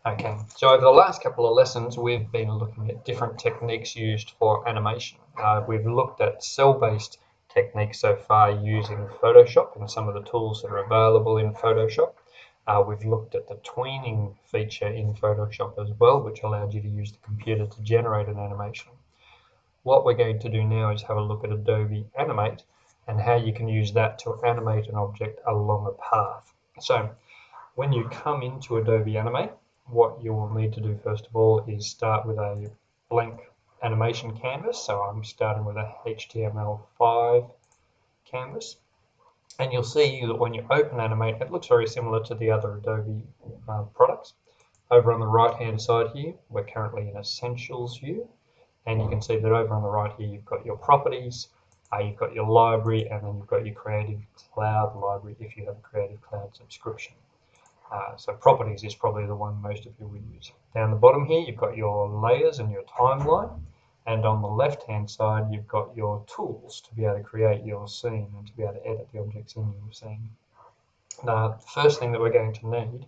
Okay, so over the last couple of lessons, we've been looking at different techniques used for animation. We've looked at cell-based techniques so far using Photoshop and some of the tools that are available in Photoshop. We've looked at the tweening feature in Photoshop as well, which allowed you to use the computer to generate an animation. What we're going to do now is have a look at Adobe Animate and how you can use that to animate an object along a path. So when you come into Adobe Animate, what you will need to do first of all is start with a blank animation canvas. So I'm starting with a HTML5 canvas. And you'll see that when you open Animate, it looks very similar to the other Adobe products. Over on the right hand side here, we're currently in Essentials view. And you can see that over on the right here, you've got your properties, you've got your library, and then you've got your Creative Cloud library if you have a Creative Cloud subscription. So properties is probably the one most of you will use. Down the bottom here, you've got your layers and your timeline. And on the left-hand side, you've got your tools to be able to create your scene and to be able to edit the objects in your scene. Now, the first thing that we're going to need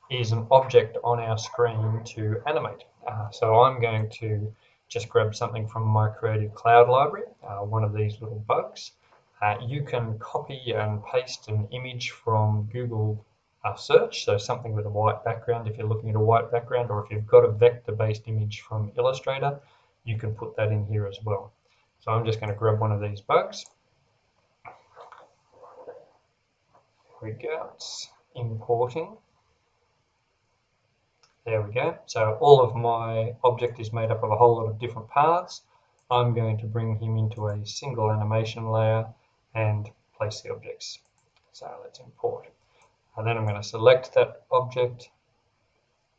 is an object on our screen to animate. So I'm going to just grab something from my Creative Cloud library, one of these little bugs. You can copy and paste an image from Google search, so something with a white background if you're looking at a white background, or if you've got a vector-based image from Illustrator, you can put that in here as well. So I'm just going to grab one of these bugs. Here we go, it's importing. There we go. So all of my object is made up of a whole lot of different paths. I'm going to bring him into a single animation layer and place the objects. So let's import. And then I'm going to select that object.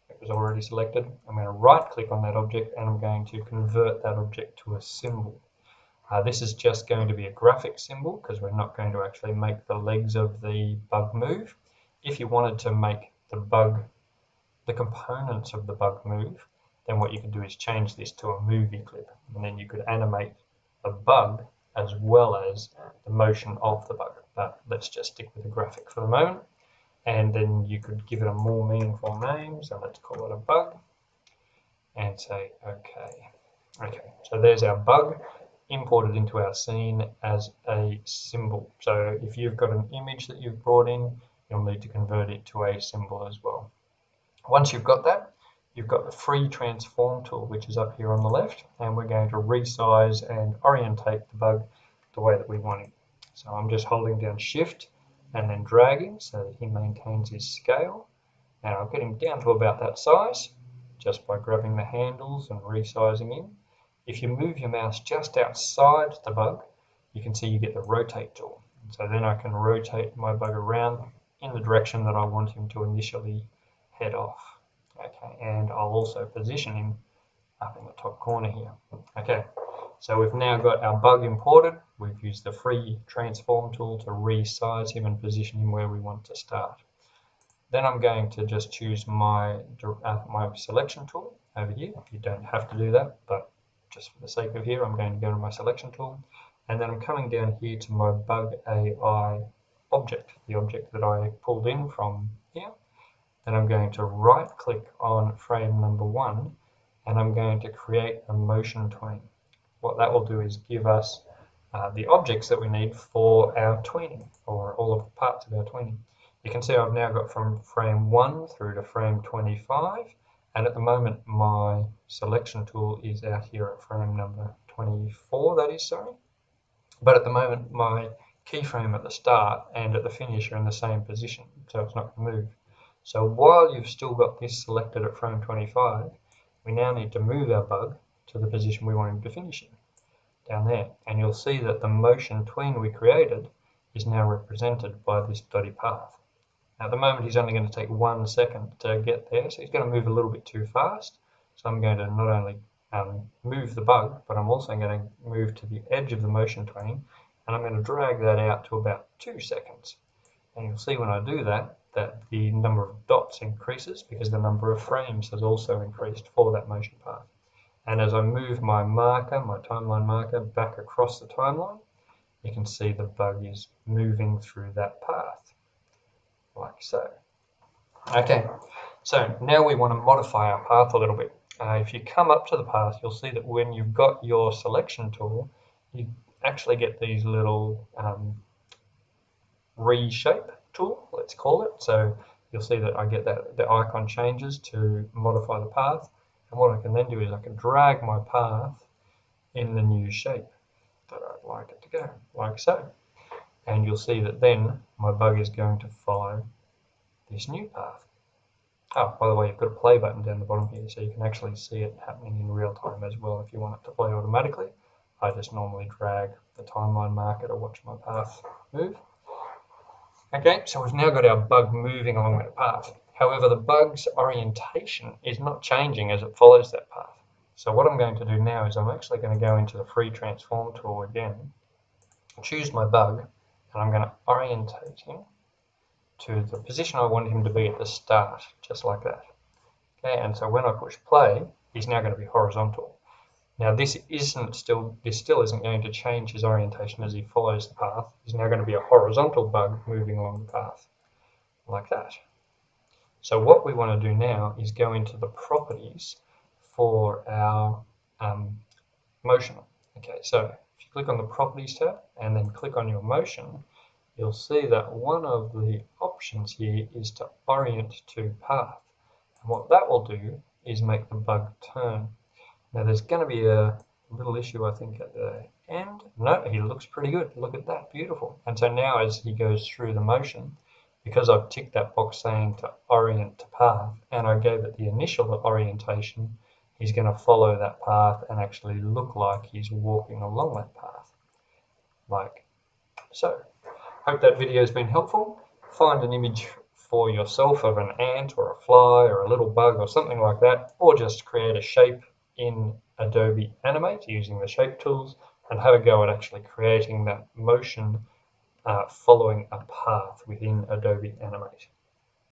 It was already selected. I'm going to right click on that object and I'm going to convert that object to a symbol. This is just going to be a graphic symbol because we're not going to actually make the legs of the bug move. If you wanted to make the components of the bug move, then what you can do is change this to a movie clip, and then you could animate the bug as well as the motion of the bug. But let's just stick with the graphic for the moment. And then you could give it a more meaningful name, so let's call it a bug, and say OK. Okay, so there's our bug imported into our scene as a symbol. So if you've got an image that you've brought in, you'll need to convert it to a symbol as well. Once you've got that, you've got the free transform tool, which is up here on the left, and we're going to resize and orientate the bug the way that we want it. So I'm just holding down Shift and then dragging so that he maintains his scale. And I'll get him down to about that size just by grabbing the handles and resizing in. If you move your mouse just outside the bug, you can see you get the rotate tool. And so then I can rotate my bug around in the direction that I want him to initially head off. Okay, and I'll also position him up in the top corner here. Okay, so we've now got our bug imported. We've used the free transform tool to resize him and position him where we want to start. Then I'm going to just choose my selection tool over here. You don't have to do that, but just for the sake of here, I'm going to go to my selection tool. And then I'm coming down here to my bug AI object, the object that I pulled in from here. Then I'm going to right click on frame number 1 and I'm going to create a motion tween. What that will do is give us the objects that we need for our tweening, or all of the parts of our tweening. You can see I've now got from frame 1 through to frame 25, and at the moment my selection tool is out here at frame number 24, that is, sorry. But at the moment my keyframe at the start and at the finish are in the same position, so it's not going to move. So while you've still got this selected at frame 25, we now need to move our bug to the position we want him to finish in, down there. And you'll see that the motion tween we created is now represented by this dotty path. Now at the moment he's only going to take 1 second to get there, so he's going to move a little bit too fast. So I'm going to not only move the bug, but I'm also going to move to the edge of the motion tween, and I'm going to drag that out to about 2 seconds. And you'll see when I do that, that the number of dots increases because the number of frames has also increased for that motion path. And as I move my marker, my timeline marker, back across the timeline, you can see the bug is moving through that path, like so. Okay, So now we want to modify our path a little bit. If you come up to the path, you'll see that when you've got your selection tool, you actually get these little reshape tool, let's call it. So you'll see that I get that the icon changes to modify the path. And what I can then do is I can drag my path in the new shape that I'd like it to go, like so. And you'll see that then my bug is going to follow this new path. Oh, by the way, you've got a play button down the bottom here, so you can actually see it happening in real time as well if you want it to play automatically. I just normally drag the timeline marker to watch my path move. Okay, so we've now got our bug moving along that path. However, the bug's orientation is not changing as it follows that path. So what I'm going to do now is I'm actually going to go into the free transform tool again, choose my bug, and I'm going to orientate him to the position I want him to be at the start, just like that. Okay, and so when I push play, he's now going to be horizontal. Now this still isn't going to change his orientation as he follows the path. He's now going to be a horizontal bug moving along the path, like that. So what we want to do now is go into the properties for our motion. Okay, so if you click on the properties tab and then click on your motion, you'll see that one of the options here is to orient to path. And what that will do is make the bug turn. Now there's going to be a little issue, I think, at the end. No, he looks pretty good. Look at that, beautiful. And so now as he goes through the motion, because I've ticked that box saying to orient to path, and I gave it the initial orientation, he's going to follow that path and actually look like he's walking along that path, like so. Hope that video has been helpful. Find an image for yourself of an ant or a fly or a little bug or something like that, or just create a shape in Adobe Animate using the shape tools and have a go at actually creating that motion following a path within Adobe Animate.